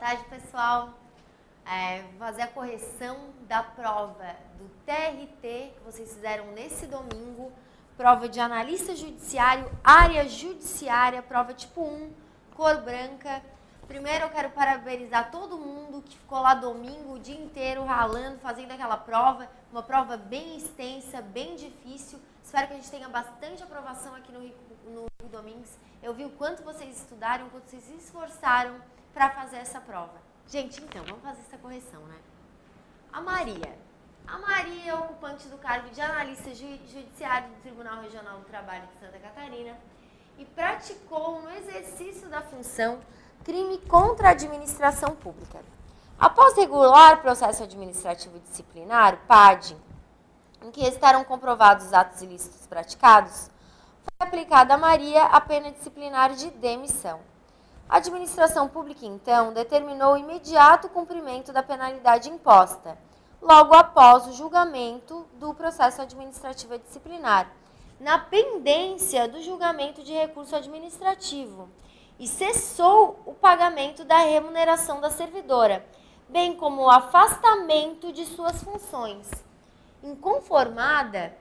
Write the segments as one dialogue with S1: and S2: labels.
S1: tarde, pessoal. Vou fazer a correção da prova do TRT que vocês fizeram nesse domingo. Prova de analista judiciário, área judiciária, prova tipo 1, cor branca. Primeiro eu quero parabenizar todo mundo que ficou lá domingo o dia inteiro ralando, fazendo aquela prova. Uma prova bem extensa, bem difícil. Espero que a gente tenha bastante aprovação aqui no Rico Domingues. Eu vi o quanto vocês estudaram, o quanto vocês se esforçaram para fazer essa prova. Gente, então, vamos fazer essa correção, né? A Maria é ocupante do cargo de analista judiciário do Tribunal Regional do Trabalho de Santa Catarina e praticou no exercício da função crime contra a administração pública. Após regular processo administrativo disciplinar, o PAD, em que restaram comprovados os atos ilícitos praticados, foi aplicada a Maria a pena disciplinar de demissão. A administração pública, então, determinou o imediato cumprimento da penalidade imposta, logo após o julgamento do processo administrativo disciplinar, na pendência do julgamento de recurso administrativo, e cessou o pagamento da remuneração da servidora, bem como o afastamento de suas funções. Inconformada,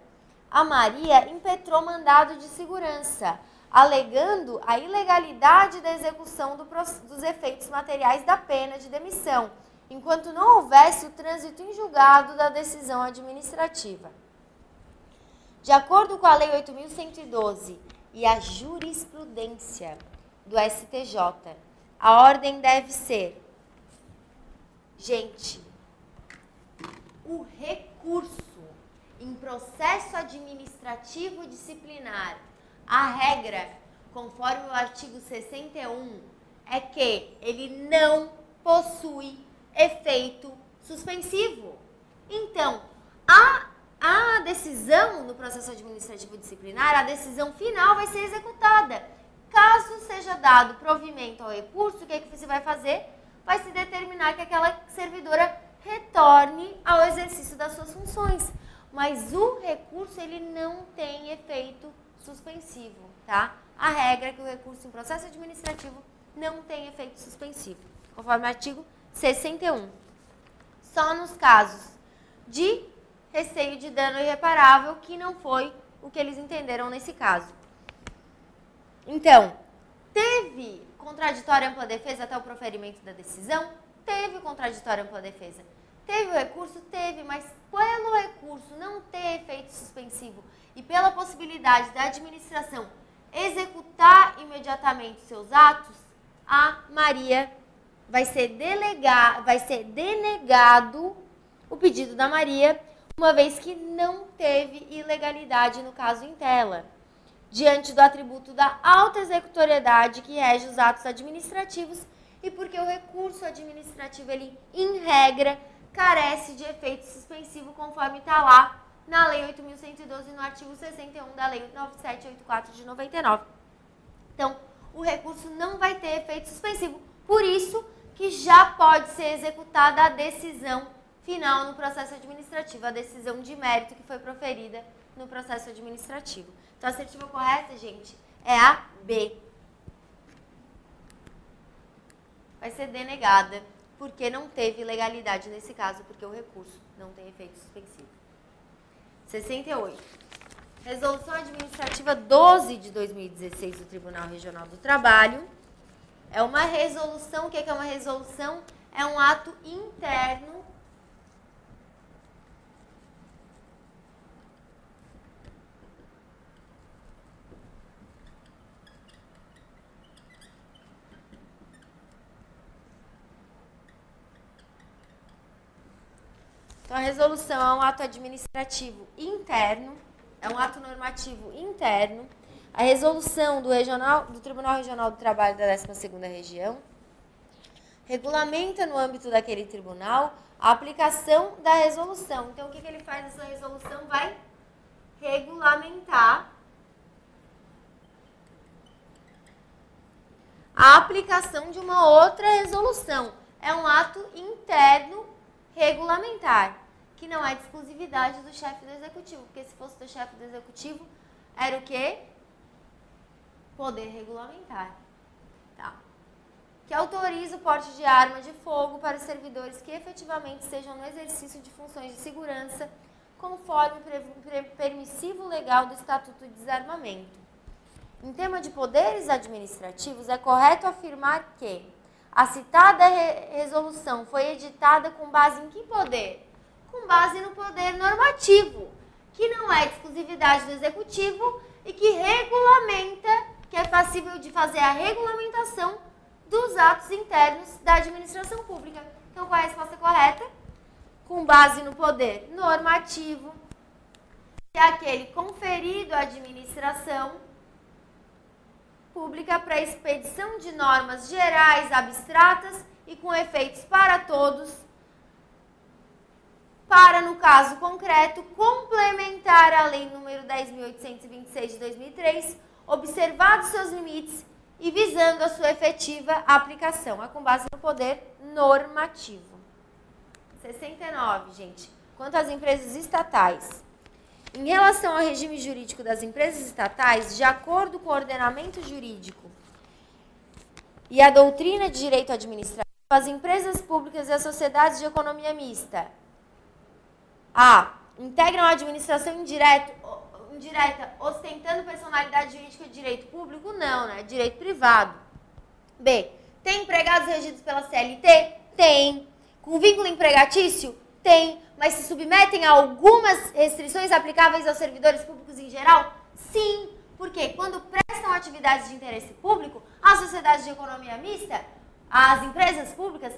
S1: a Maria impetrou mandado de segurança, alegando a ilegalidade da execução dos efeitos materiais da pena de demissão, enquanto não houvesse o trânsito em julgado da decisão administrativa. De acordo com a Lei 8.112 e a jurisprudência do STJ, a ordem deve ser, gente, o recurso em processo administrativo disciplinar. A regra, conforme o artigo 61, é que ele não possui efeito suspensivo. Então, a decisão no processo administrativo disciplinar, a decisão final vai ser executada. Caso seja dado provimento ao recurso, o que você vai fazer? Vai se determinar que aquela servidora retorne ao exercício das suas funções. Mas o recurso, ele não tem efeito suspensivo, tá? A regra é que o recurso em processo administrativo não tem efeito suspensivo, conforme o artigo 61. Só nos casos de receio de dano irreparável, que não foi o que eles entenderam nesse caso. Então, teve contraditória ampla defesa até o proferimento da decisão? Teve contraditória ampla defesa. Teve o recurso? Teve, mas pelo recurso não ter efeito suspensivo e pela possibilidade da administração executar imediatamente seus atos, a Maria vai ser denegado o pedido da Maria, uma vez que não teve ilegalidade no caso em tela, diante do atributo da auto-executoriedade que rege os atos administrativos e porque o recurso administrativo, ele, em regra, carece de efeito suspensivo, conforme está lá na Lei 8.112 no artigo 61 da Lei 9784 de 99. Então, o recurso não vai ter efeito suspensivo, por isso que já pode ser executada a decisão final no processo administrativo, a decisão de mérito que foi proferida no processo administrativo. Então, a assertiva correta, gente, é a B. Vai ser denegada, porque não teve legalidade nesse caso, porque o recurso não tem efeito suspensivo. 68. Resolução Administrativa 12 de 2016 do Tribunal Regional do Trabalho. É uma resolução, o que é uma resolução? É um ato interno Então, a resolução é um ato administrativo interno, é um ato normativo interno. A resolução do Tribunal Regional do Trabalho da 12ª Região regulamenta no âmbito daquele tribunal a aplicação da resolução. Então, o que ele faz nessa resolução? Vai regulamentar a aplicação de uma outra resolução. É um ato interno regulamentar, que não é de exclusividade do chefe do executivo, porque se fosse do chefe do executivo, era o quê? Poder regulamentar. Tá. que autoriza o porte de arma de fogo para os servidores que efetivamente estejam no exercício de funções de segurança, conforme permissivo legal do Estatuto de Desarmamento. Em tema de poderes administrativos, é correto afirmar que a citada resolução foi editada com base em que poder? Com base no poder normativo, que não é de exclusividade do Executivo e que regulamenta, que é passível de fazer a regulamentação dos atos internos da administração pública. Então, qual é a resposta correta? Com base no poder normativo, que é aquele conferido à administração pública para expedição de normas gerais, abstratas e com efeitos para todos, para, no caso concreto, complementar a Lei nº 10.826 de 2003, observados seus limites e visando a sua efetiva aplicação. É com base no poder normativo. 69, gente. Quanto às empresas estatais. Em relação ao regime jurídico das empresas estatais, de acordo com o ordenamento jurídico e a doutrina de direito administrativo, as empresas públicas e as sociedades de economia mista integram a administração indireta, ostentando personalidade jurídica de direito público? Não, né? Direito privado. B. Tem empregados regidos pela CLT? Tem. Com vínculo empregatício? Tem. Mas se submetem a algumas restrições aplicáveis aos servidores públicos em geral? Sim. Porque quando prestam atividades de interesse público, as sociedades de economia mista, as empresas públicas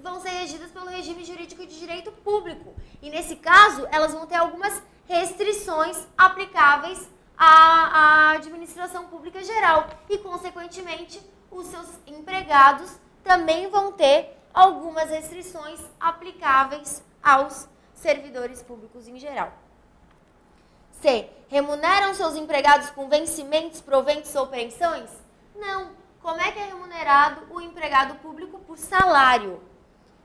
S1: vão ser regidas pelo regime jurídico de direito público. E nesse caso, elas vão ter algumas restrições aplicáveis à administração pública geral. E, consequentemente, os seus empregados também vão ter algumas restrições aplicáveis aos servidores públicos em geral. C. Remuneram seus empregados com vencimentos, proventos ou pensões? Não. Como é que é remunerado o empregado público? Por salário.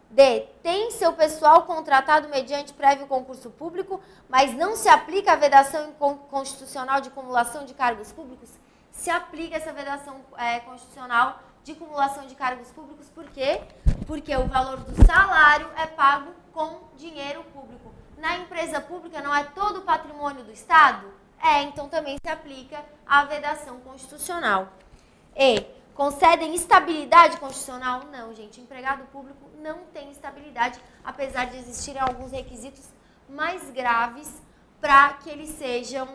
S1: D. Tem seu pessoal contratado mediante prévio concurso público, mas não se aplica a vedação constitucional de cumulação de cargos públicos? Se aplica essa vedação constitucional de cumulação de cargos públicos. Por quê? Porque o valor do salário é pago com dinheiro público. Na empresa pública não é todo o patrimônio do Estado? Então também se aplica a vedação constitucional. E. Concedem estabilidade constitucional? Não, gente. Empregado público não tem estabilidade, apesar de existirem alguns requisitos mais graves para que eles sejam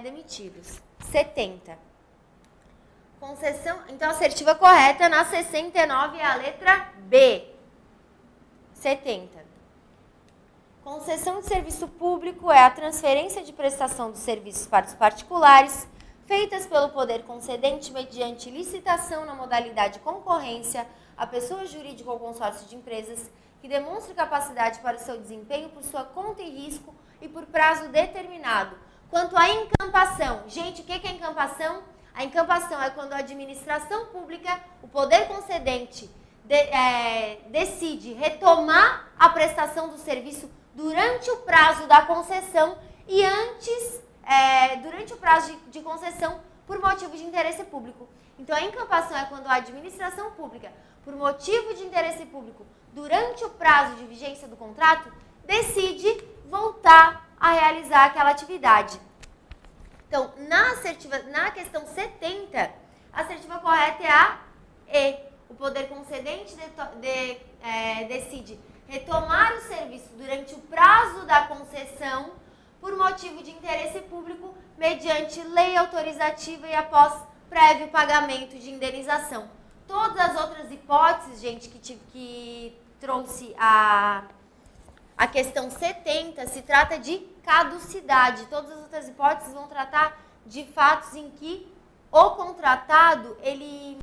S1: demitidos. 70. Concessão. Então, a assertiva correta na 69 é a letra B. 70. Concessão de serviço público é a transferência de prestação dos serviços para os particulares, feitas pelo poder concedente mediante licitação na modalidade concorrência a pessoa jurídica ou consórcio de empresas que demonstre capacidade para o seu desempenho por sua conta e risco e por prazo determinado. Quanto à encampação, gente, o que é encampação? A encampação é quando a administração pública, o poder concedente, decide retomar a prestação do serviço durante o prazo da concessão e durante o prazo de concessão por motivo de interesse público. Então, a encampação é quando a administração pública, por motivo de interesse público, durante o prazo de vigência do contrato, decide voltar a realizar aquela atividade. Então, na questão 70, a assertiva correta é a E. O poder concedente decide retomar o serviço durante o prazo da concessão por motivo de interesse público, mediante lei autorizativa e após prévio pagamento de indenização. Todas as outras hipóteses, gente, que trouxe a questão 70, se trata de caducidade. Todas as outras hipóteses vão tratar de fatos em que o contratado, ele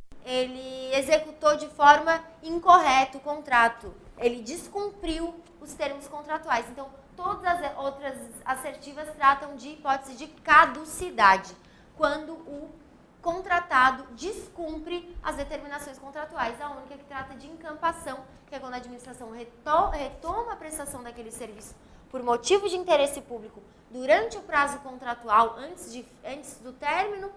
S1: executou de forma incorreta o contrato. Ele descumpriu os termos contratuais. Então, todas as outras assertivas tratam de hipótese de caducidade, quando o contratado descumpre as determinações contratuais. A única que trata de encampação, que é quando a administração retoma a prestação daquele serviço por motivo de interesse público durante o prazo contratual, antes do término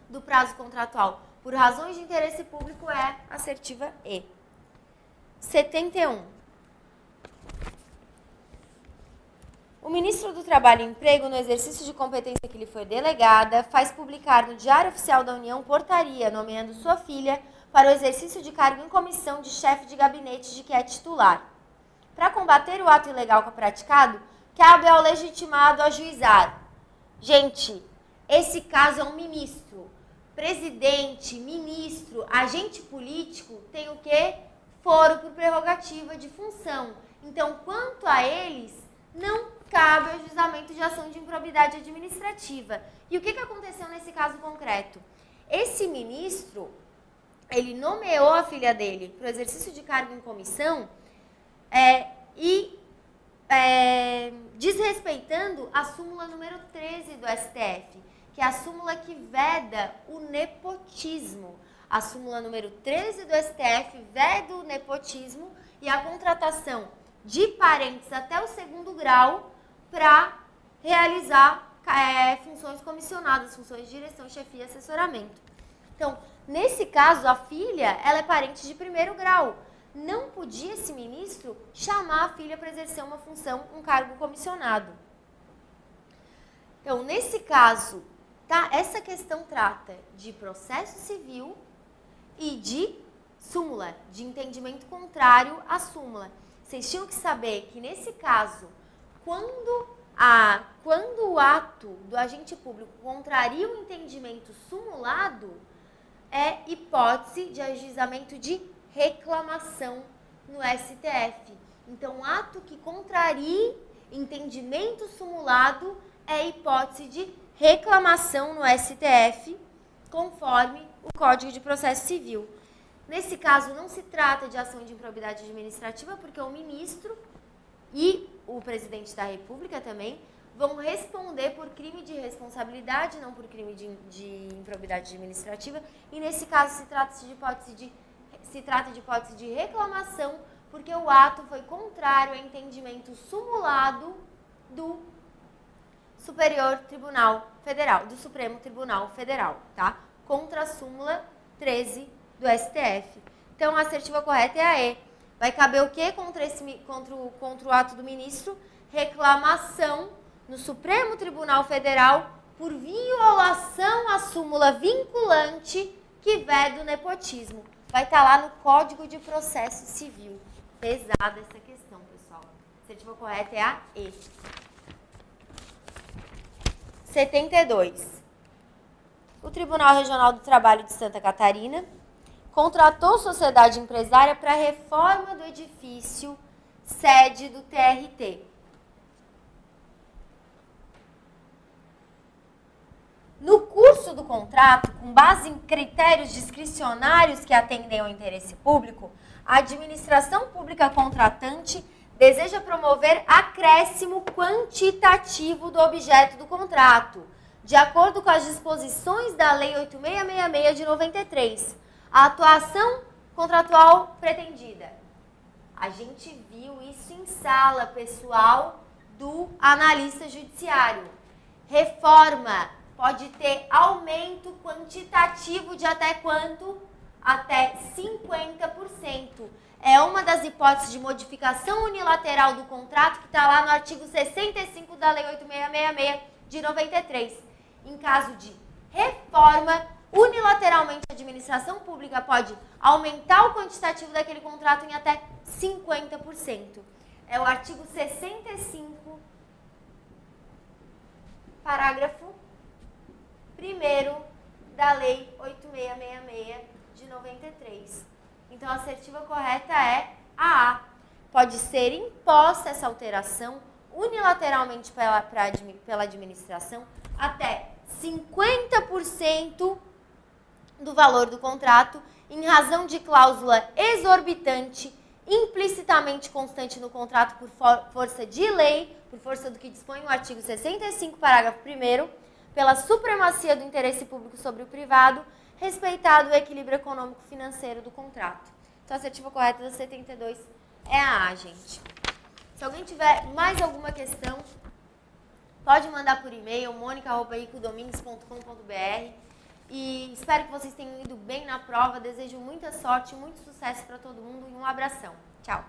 S1: do prazo contratual, por razões de interesse público é assertiva E. 71. O ministro do Trabalho e Emprego, no exercício de competência que lhe foi delegada, faz publicar no Diário Oficial da União portaria nomeando sua filha para o exercício de cargo em comissão de chefe de gabinete de que é titular. Para combater o ato ilegal praticado, cabe ao legitimado ajuizar. Gente, esse caso é um ministro. Presidente, ministro, agente político tem o quê? Foro por prerrogativa de função. Então, quanto a eles, não cabe o ajuizamento de ação de improbidade administrativa. E o que aconteceu nesse caso concreto? Esse ministro, ele nomeou a filha dele para o exercício de cargo em comissão desrespeitando a súmula número 13 do STF, que é a súmula que veda o nepotismo. A súmula número 13 do STF veda o nepotismo e a contratação de parentes até o 2º grau para realizar funções comissionadas, funções de direção, chefia e assessoramento. Então, nesse caso, a filha, ela é parente de 1º grau. Não podia esse ministro chamar a filha para exercer uma função, um cargo comissionado. Então, nesse caso, tá? Essa questão trata de processo civil e de súmula, de entendimento contrário à súmula. Vocês tinham que saber que, nesse caso, quando o ato do agente público contraria o entendimento sumulado, é hipótese de ajuizamento de reclamação no STF. Então, ato que contrarie entendimento sumulado é hipótese de reclamação no STF, conforme o Código de Processo Civil. Nesse caso, não se trata de ação de improbidade administrativa, porque o ministro e o presidente da República também vão responder por crime de responsabilidade, não por crime de improbidade administrativa. E nesse caso, se trata de hipótese de reclamação, porque o ato foi contrário ao entendimento sumulado do Superior Tribunal Federal, do Supremo Tribunal Federal, tá? Contra a súmula 13 do STF. Então, a assertiva correta é a E. Vai caber o quê contra o ato do ministro? Reclamação no Supremo Tribunal Federal por violação à súmula vinculante que veda o nepotismo. Vai estar lá no Código de Processo Civil. Pesada essa questão, pessoal. A assertiva correta é a E. 72. O Tribunal Regional do Trabalho de Santa Catarina contratou sociedade empresária para a reforma do edifício sede do TRT. No curso do contrato, com base em critérios discricionários que atendem ao interesse público, a administração pública contratante deseja promover acréscimo quantitativo do objeto do contrato, de acordo com as disposições da Lei 8666 de 93. A atuação contratual pretendida. A gente viu isso em sala, pessoal, do analista judiciário. Reforma pode ter aumento quantitativo de até quanto? Até 50%. É uma das hipóteses de modificação unilateral do contrato que está lá no artigo 65 da Lei 8666 de 93. Em caso de reforma, unilateralmente a administração pública pode aumentar o quantitativo daquele contrato em até 50%. É o artigo 65, parágrafo 1º da Lei 8666 de 93. Então, a assertiva correta é a A. Pode ser imposta essa alteração unilateralmente pela administração até 50% do valor do contrato, em razão de cláusula exorbitante, implicitamente constante no contrato por força de lei, por força do que dispõe o artigo 65, parágrafo 1º, pela supremacia do interesse público sobre o privado, respeitado o equilíbrio econômico-financeiro do contrato. Então, a assertiva correta da 72 é a A, gente. Se alguém tiver mais alguma questão, pode mandar por e-mail, monica@icodomingues.com.br. E espero que vocês tenham ido bem na prova. Desejo muita sorte, muito sucesso para todo mundo e um abração. Tchau!